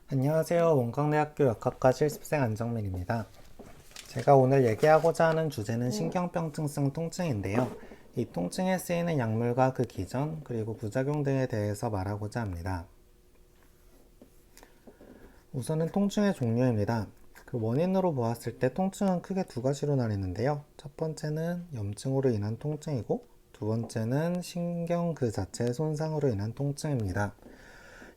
안녕하세요. 원광대학교 역학과 실습생 안정민입니다. 제가 오늘 얘기하고자 하는 주제는 신경병증성 통증인데요. 이 통증에 쓰이는 약물과 그 기전, 그리고 부작용 등에 대해서 말하고자 합니다. 우선은 통증의 종류입니다. 그 원인으로 보았을 때 통증은 크게 두 가지로 나뉘는데요. 첫 번째는 염증으로 인한 통증이고, 두 번째는 신경 그 자체의 손상으로 인한 통증입니다.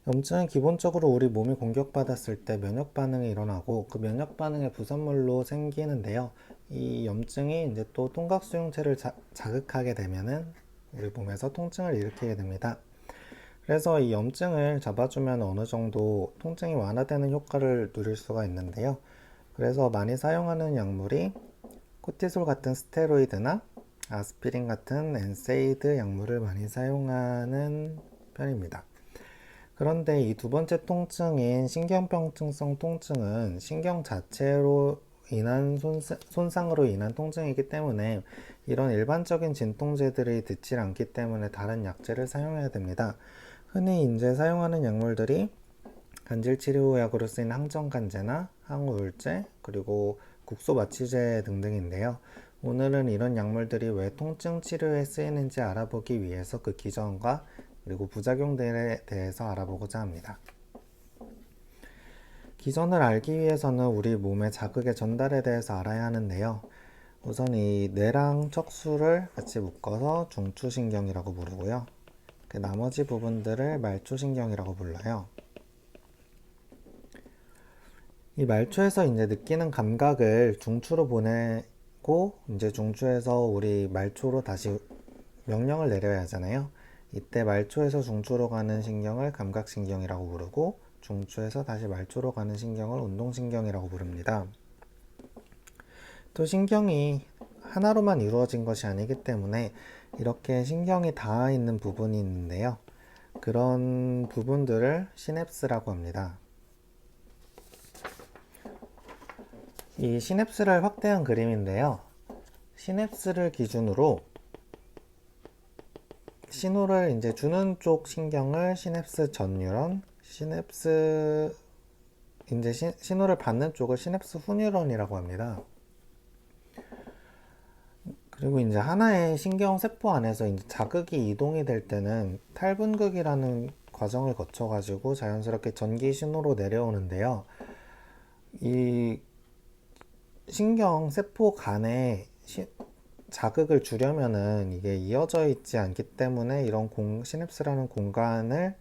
염증은 기본적으로 우리 몸이 공격받았을 때 면역 반응이 일어나고 그 면역 반응의 부산물로 생기는데요. 이 염증이 이제 또 통각 수용체를 자극하게 되면은 우리 몸에서 통증을 일으키게 됩니다. 그래서 이 염증을 잡아주면 어느 정도 통증이 완화되는 효과를 누릴 수가 있는데요. 그래서 많이 사용하는 약물이 코티솔 같은 스테로이드나 아스피린 같은 엔세이드 약물을 많이 사용하는 편입니다. 그런데 이 두 번째 통증인 신경병증성 통증은 신경 자체로 인한 손상으로 인한 통증이기 때문에 이런 일반적인 진통제들이 듣지 않기 때문에 다른 약제를 사용해야 됩니다. 흔히 이제 사용하는 약물들이 간질치료약으로 쓰인 항정간제나 항우울제, 그리고 국소마취제 등등인데요. 오늘은 이런 약물들이 왜 통증 치료에 쓰이는지 알아보기 위해서 그 기전과 그리고 부작용들에 대해서 알아보고자 합니다. 기전을 알기 위해서는 우리 몸의 자극의 전달에 대해서 알아야 하는데요. 우선 이 뇌랑 척수를 같이 묶어서 중추신경이라고 부르고요. 그 나머지 부분들을 말초신경이라고 불러요. 이 말초에서 이제 느끼는 감각을 중추로 보내고 이제 중추에서 우리 말초로 다시 명령을 내려야 하잖아요. 이때 말초에서 중추로 가는 신경을 감각신경이라고 부르고 중추에서 다시 말초로 가는 신경을 운동신경이라고 부릅니다. 또 신경이 하나로만 이루어진 것이 아니기 때문에 이렇게 신경이 닿아 있는 부분이 있는데요. 그런 부분들을 시냅스라고 합니다. 이 시냅스를 확대한 그림인데요. 시냅스를 기준으로 신호를 이제 주는 쪽 신경을 시냅스 전뉴런, 시냅스 이제 신호를 받는 쪽을 시냅스 후뉴런이라고 합니다. 그리고 이제 하나의 신경 세포 안에서 이제 자극이 이동이 될 때는 탈분극이라는 과정을 거쳐가지고 자연스럽게 전기 신호로 내려오는데요. 이 신경 세포 간에 자극을 주려면은 이게 이어져 있지 않기 때문에 이런 시냅스라는 공간을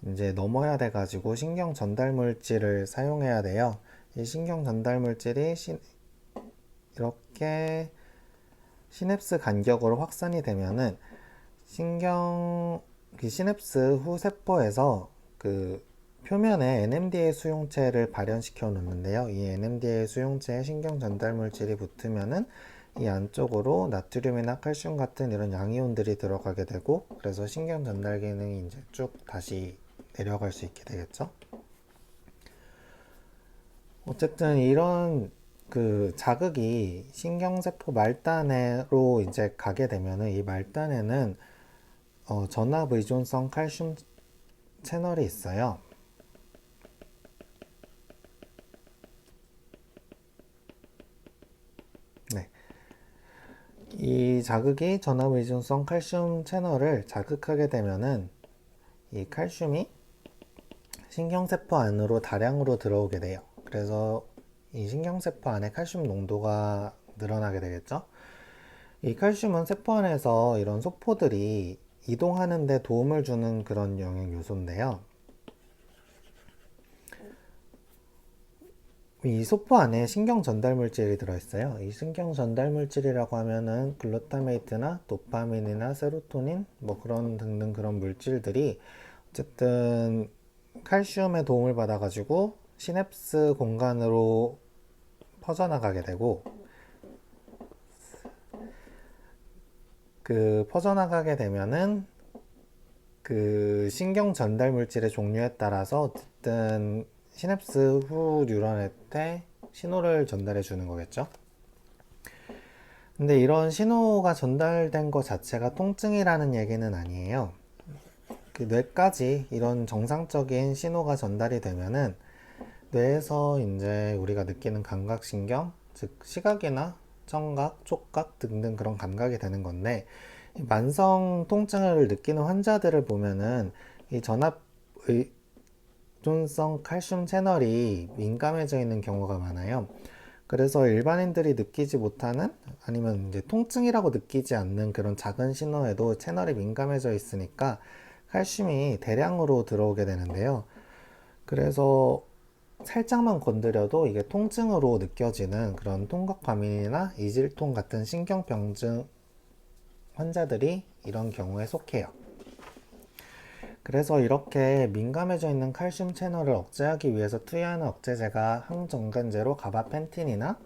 이제 넘어야 돼 가지고 신경 전달 물질을 사용해야 돼요. 이 신경 전달 물질이 이렇게 시냅스 간격으로 확산이 되면은 시냅스 후 세포에서 그 표면에 NMDA 수용체를 발현시켜 놓는데요. 이 NMDA 수용체에 신경 전달 물질이 붙으면은 이 안쪽으로 나트륨이나 칼슘 같은 이런 양이온들이 들어가게 되고, 그래서 신경 전달 기능이 이제 쭉 다시 내려갈 수 있게 되겠죠. 어쨌든 이런 그 자극이 신경세포 말단으로 이제 가게 되면은 이 말단에는 전압 의존성 칼슘 채널이 있어요. 네. 이 자극이 전압 의존성 칼슘 채널을 자극하게 되면은 이 칼슘이 신경세포 안으로 다량으로 들어오게 돼요. 그래서 이 신경세포 안에 칼슘 농도가 늘어나게 되겠죠. 이 칼슘은 세포 안에서 이런 소포들이 이동하는 데 도움을 주는 그런 영역 요소인데요. 이 소포 안에 신경 전달 물질이 들어있어요. 이 신경 전달 물질이라고 하면은 글루타메이트나 도파민이나 세로토닌 뭐 그런 등등 그런 물질들이 어쨌든 칼슘의 도움을 받아가지고 시냅스 공간으로 퍼져나가게 되고, 그 퍼져나가게 되면은 그 신경 전달 물질의 종류에 따라서 어쨌든 시냅스 후 뉴런한테 신호를 전달해 주는 거겠죠. 근데 이런 신호가 전달된 것 자체가 통증이라는 얘기는 아니에요. 그 뇌까지 이런 정상적인 신호가 전달이 되면은 뇌에서 이제 우리가 느끼는 감각신경, 즉 시각이나 청각, 촉각 등등 그런 감각이 되는 건데, 이 만성 통증을 느끼는 환자들을 보면은 이 전압 의존성 칼슘 채널이 민감해져 있는 경우가 많아요. 그래서 일반인들이 느끼지 못하는, 아니면 이제 통증이라고 느끼지 않는 그런 작은 신호에도 채널이 민감해져 있으니까 칼슘이 대량으로 들어오게 되는데요. 그래서 살짝만 건드려도 이게 통증으로 느껴지는 그런 통각과민이나 이질통 같은 신경병증 환자들이 이런 경우에 속해요. 그래서 이렇게 민감해져 있는 칼슘 채널을 억제하기 위해서 투여하는 억제제가 항정관제로 가바펜틴이나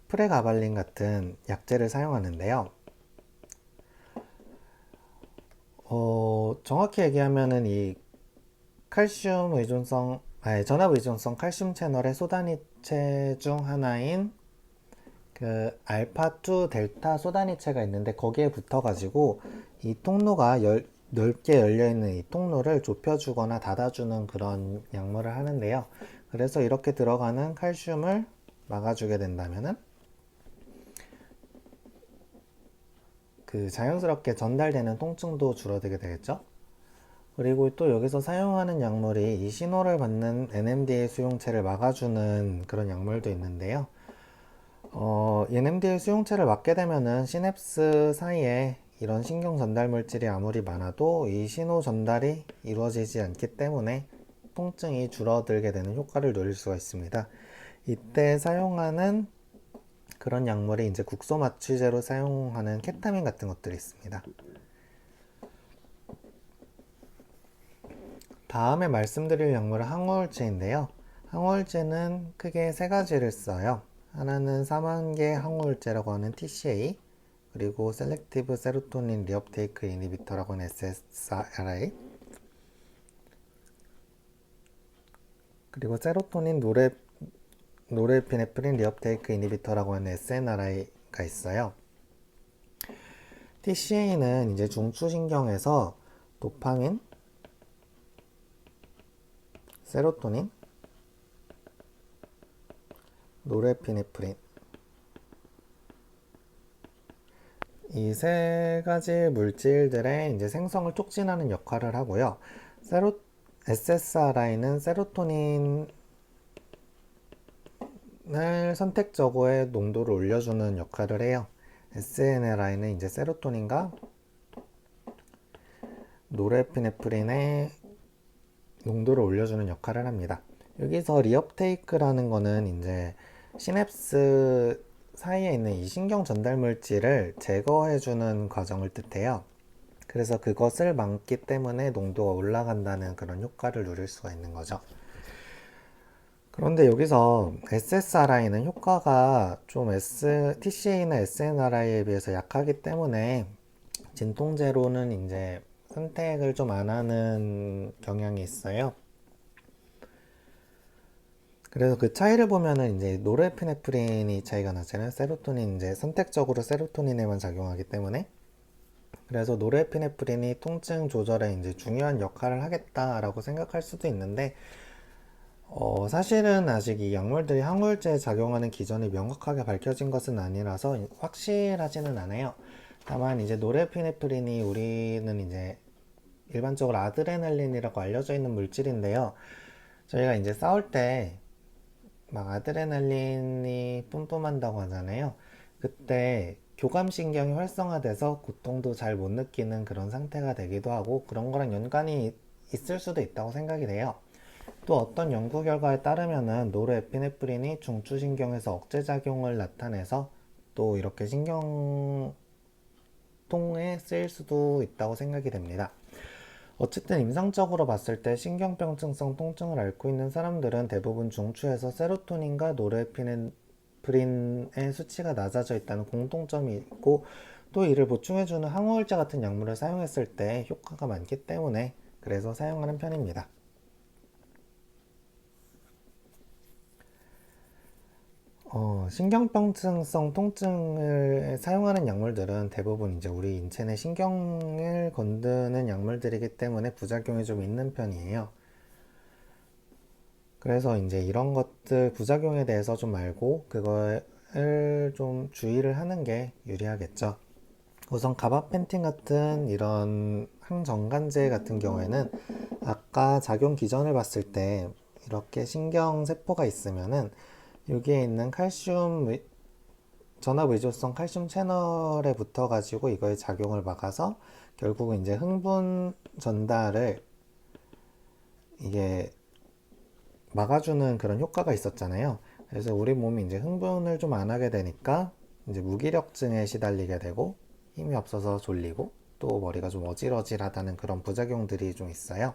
프레가발린 같은 약제를 사용하는데요. 정확히 얘기하면은 이 칼슘 의존성, 전압 의존성 칼슘 채널의 소단위체 중 하나인 그 알파2 델타 소단위체가 있는데, 거기에 붙어가지고 이 통로가 넓게 열려있는 이 통로를 좁혀주거나 닫아주는 그런 약물을 하는데요. 그래서 이렇게 들어가는 칼슘을 막아주게 된다면은 그 자연스럽게 전달되는 통증도 줄어들게 되겠죠. 그리고 또 여기서 사용하는 약물이 이 신호를 받는 NMDA 수용체를 막아주는 그런 약물도 있는데요. NMDA 수용체를 막게 되면은 시냅스 사이에 이런 신경 전달 물질이 아무리 많아도 이 신호 전달이 이루어지지 않기 때문에 통증이 줄어들게 되는 효과를 누릴 수가 있습니다. 이때 사용하는 그런 약물이 이제 국소 마취제로 사용하는 케타민 같은 것들이 있습니다. 다음에 말씀드릴 약물은 항우울제인데요. 항우울제는 크게 세 가지를 써요. 하나는 사만계 항우울제라고 하는 TCA, 그리고 셀렉티브 세로토닌 리업테이크 이니비터라고 하는 SSRI, 그리고 세로토닌 노르에피네프린 리업테이크 이니비터라고 하는 SNRI가 있어요. TCA는 이제 중추신경에서 도파민, 세로토닌, 노르에피네프린, 이 세 가지 물질들의 이제 생성을 촉진하는 역할을 하고요. SSRI는 세로토닌을 선택적으로의 농도를 올려주는 역할을 해요. SNRI는 이제 세로토닌과 노르에피네프린의 농도를 올려주는 역할을 합니다. 여기서 리업테이크라는 거는 이제 시냅스 사이에 있는 이 신경 전달 물질을 제거해주는 과정을 뜻해요. 그래서 그것을 막기 때문에 농도가 올라간다는 그런 효과를 누릴 수가 있는 거죠. 그런데 여기서 SSRI는 효과가 좀 TCA나 SNRI에 비해서 약하기 때문에 진통제로는 이제 선택을 좀 안 하는 경향이 있어요. 그래서 그 차이를 보면은 이제 노르에피네프린이 차이가 나잖아요. 세로토닌, 이제 선택적으로 세로토닌에만 작용하기 때문에. 그래서 노르에피네프린이 통증 조절에 이제 중요한 역할을 하겠다라고 생각할 수도 있는데, 사실은 아직 이 약물들이 항우울제에 작용하는 기전이 명확하게 밝혀진 것은 아니라서 확실하지는 않아요. 다만 이제 노르에피네프린이 우리는 이제 일반적으로 아드레날린이라고 알려져 있는 물질인데요. 저희가 이제 싸울 때 막 아드레날린이 뿜뿜한다고 하잖아요. 그때 교감신경이 활성화돼서 고통도 잘 못 느끼는 그런 상태가 되기도 하고, 그런 거랑 연관이 있을 수도 있다고 생각이 돼요. 또 어떤 연구 결과에 따르면은 노르에피네프린이 중추신경에서 억제작용을 나타내서 또 이렇게 신경통에 쓰일 수도 있다고 생각이 됩니다. 어쨌든 임상적으로 봤을 때 신경병증성 통증을 앓고 있는 사람들은 대부분 중추에서 세로토닌과 노르에피네프린의 수치가 낮아져 있다는 공통점이 있고, 또 이를 보충해주는 항우울제 같은 약물을 사용했을 때 효과가 많기 때문에 그래서 사용하는 편입니다. 신경병증성 통증을 사용하는 약물들은 대부분 이제 우리 인체 내 신경을 건드는 약물들이기 때문에 부작용이 좀 있는 편이에요. 그래서 이제 이런 것들 부작용에 대해서 좀 알고 그거를 좀 주의를 하는 게 유리하겠죠. 우선 가바펜틴 같은 이런 항정관제 같은 경우에는 아까 작용 기전을 봤을 때 이렇게 신경세포가 있으면은 여기에 있는 전압의존성 칼슘 채널에 붙어가지고 이거의 작용을 막아서 결국은 이제 흥분 전달을 이게 막아주는 그런 효과가 있었잖아요. 그래서 우리 몸이 이제 흥분을 좀 안 하게 되니까 이제 무기력증에 시달리게 되고 힘이 없어서 졸리고 또 머리가 좀 어질어질하다는 그런 부작용들이 좀 있어요.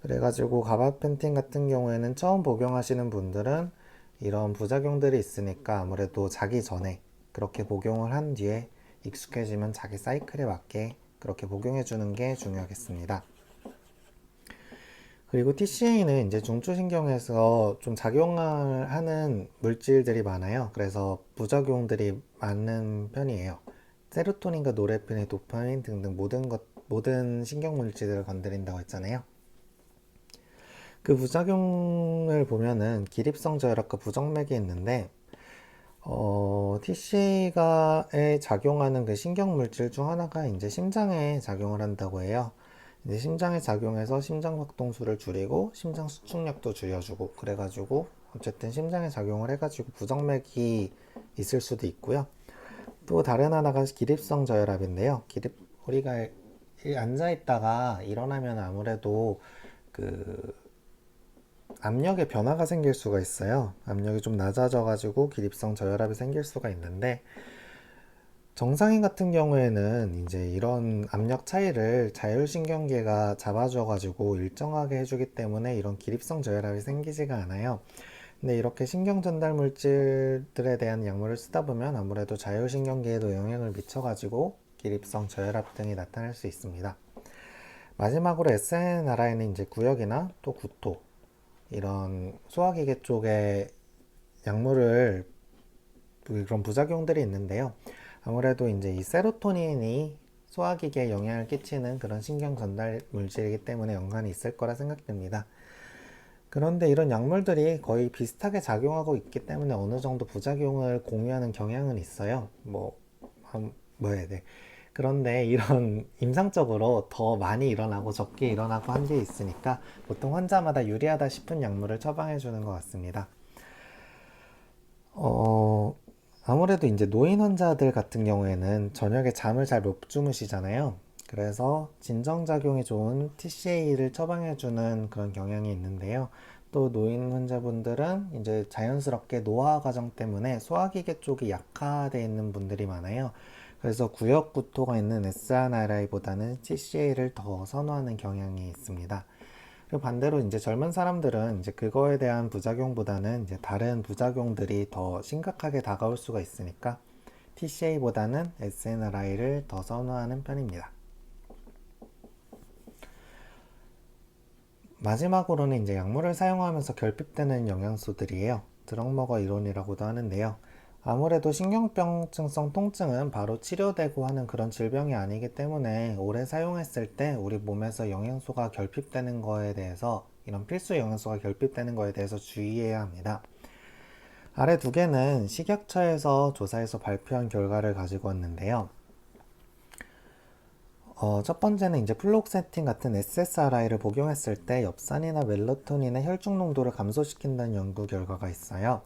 그래가지고 가바펜틴 같은 경우에는 처음 복용하시는 분들은 이런 부작용들이 있으니까 아무래도 자기 전에 그렇게 복용을 한 뒤에 익숙해지면 자기 사이클에 맞게 그렇게 복용해 주는 게 중요하겠습니다. 그리고 TCA는 이제 중추신경에서 좀 작용을 하는 물질들이 많아요. 그래서 부작용들이 많은 편이에요. 세로토닌과 노르에피네, 도파민 등등 모든 신경 물질들을 건드린다고 했잖아요. 그 부작용을 보면은 기립성 저혈압과 부정맥이 있는데 TCA에 작용하는 그 신경 물질 중 하나가 이제 심장에 작용을 한다고 해요. 이제 심장에 작용해서 심장 확동수를 줄이고 심장 수축력도 줄여주고 그래가지고 어쨌든 심장에 작용을 해가지고 부정맥이 있을 수도 있고요. 또 다른 하나가 기립성 저혈압인데요. 우리가 앉아 있다가 일어나면 아무래도 그 압력의 변화가 생길 수가 있어요. 압력이 좀 낮아져가지고 기립성 저혈압이 생길 수가 있는데 정상인 같은 경우에는 이제 이런 압력 차이를 자율신경계가 잡아줘가지고 일정하게 해주기 때문에 이런 기립성 저혈압이 생기지가 않아요. 근데 이렇게 신경 전달 물질들에 대한 약물을 쓰다 보면 아무래도 자율신경계에도 영향을 미쳐가지고 기립성 저혈압 등이 나타날 수 있습니다. 마지막으로 SNRI는 이제 구역이나 또 구토 이런 소화기계 쪽에 약물을 그런 부작용들이 있는데요. 아무래도 이제 이 세로토닌이 소화기계에 영향을 끼치는 그런 신경 전달 물질이기 때문에 연관이 있을 거라 생각됩니다. 그런데 이런 약물들이 거의 비슷하게 작용하고 있기 때문에 어느 정도 부작용을 공유하는 경향은 있어요. 네. 그런데 이런 임상적으로 더 많이 일어나고 적게 일어나고 한 게 있으니까 보통 환자마다 유리하다 싶은 약물을 처방해 주는 것 같습니다. 어, 아무래도 이제 노인 환자들 같은 경우에는 저녁에 잠을 잘 못 주무시잖아요. 그래서 진정작용이 좋은 TCA를 처방해주는 그런 경향이 있는데요. 또 노인 환자분들은 이제 자연스럽게 노화 과정 때문에 소화기계 쪽이 약화되어 있는 분들이 많아요. 그래서 구역구토가 있는 SNRI보다는 TCA를 더 선호하는 경향이 있습니다. 그리고 반대로 이제 젊은 사람들은 이제 그거에 대한 부작용보다는 이제 다른 부작용들이 더 심각하게 다가올 수가 있으니까 TCA보다는 SNRI를 더 선호하는 편입니다. 마지막으로는 이제 약물을 사용하면서 결핍되는 영양소들이에요. 드럭머거 이론이라고도 하는데요. 아무래도 신경병증성 통증은 바로 치료되고 하는 그런 질병이 아니기 때문에 오래 사용했을 때 우리 몸에서 영양소가 결핍되는 거에 대해서 이런 필수 영양소가 결핍되는 거에 대해서 주의해야 합니다. 아래 두 개는 식약처에서 조사해서 발표한 결과를 가지고 왔는데요. 첫 번째는 이제 플록세틴 같은 SSRI를 복용했을 때 엽산이나 멜라토닌의 혈중 농도를 감소시킨다는 연구 결과가 있어요.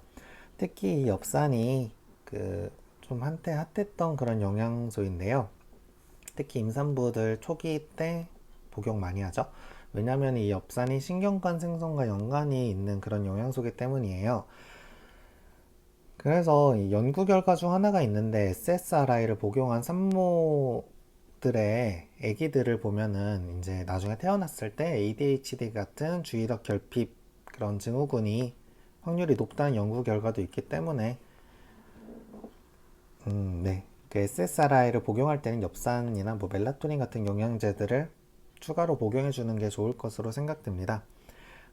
특히 이 엽산이 좀 한때 핫했던 그런 영양소인데요. 특히 임산부들 초기 때 복용 많이 하죠. 왜냐하면 이 엽산이 신경관 생성과 연관이 있는 그런 영양소이기 때문이에요. 그래서 이 연구 결과 중 하나가 있는데 SSRI를 복용한 산모들의 아기들을 보면은 이제 나중에 태어났을 때 ADHD 같은 주의력 결핍 그런 증후군이 확률이 높다는 연구 결과도 있기 때문에 네. 그 SSRI를 복용할 때는 엽산이나 멜라토닌 같은 영양제들을 추가로 복용해 주는 게 좋을 것으로 생각됩니다.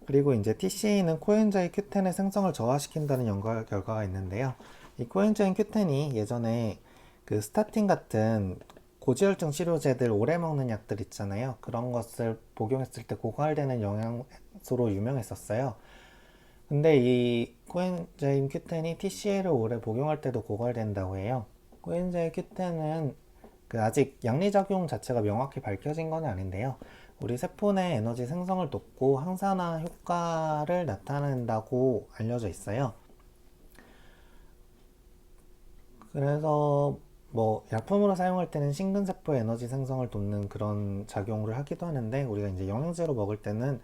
그리고 이제 TCA는 코엔자임 Q10의 생성을 저하시킨다는 연구 결과가 있는데요. 이 코엔자임 Q10이 예전에 그 스타틴 같은 고지혈증 치료제들 오래 먹는 약들 있잖아요. 그런 것을 복용했을 때 고갈되는 영양소로 유명했었어요. 근데 이 코엔자임 Q10이 TCA를 오래 복용할 때도 고갈된다고 해요. 코엔자임 Q10은 그 아직 양리작용 자체가 명확히 밝혀진 건 아닌데요. 우리 세포 내 에너지 생성을 돕고 항산화 효과를 나타낸다고 알려져 있어요. 그래서 뭐 약품으로 사용할 때는 심근세포 에너지 생성을 돕는 그런 작용을 하기도 하는데, 우리가 이제 영양제로 먹을 때는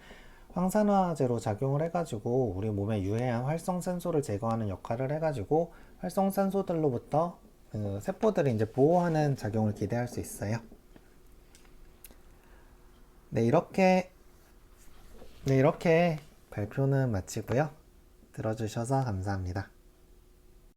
황산화제로 작용을 해가지고 우리 몸에 유해한 활성산소를 제거하는 역할을 해가지고 활성산소들로부터 그 세포들을 이제 보호하는 작용을 기대할 수 있어요. 네, 이렇게 발표는 마치고요. 들어주셔서 감사합니다.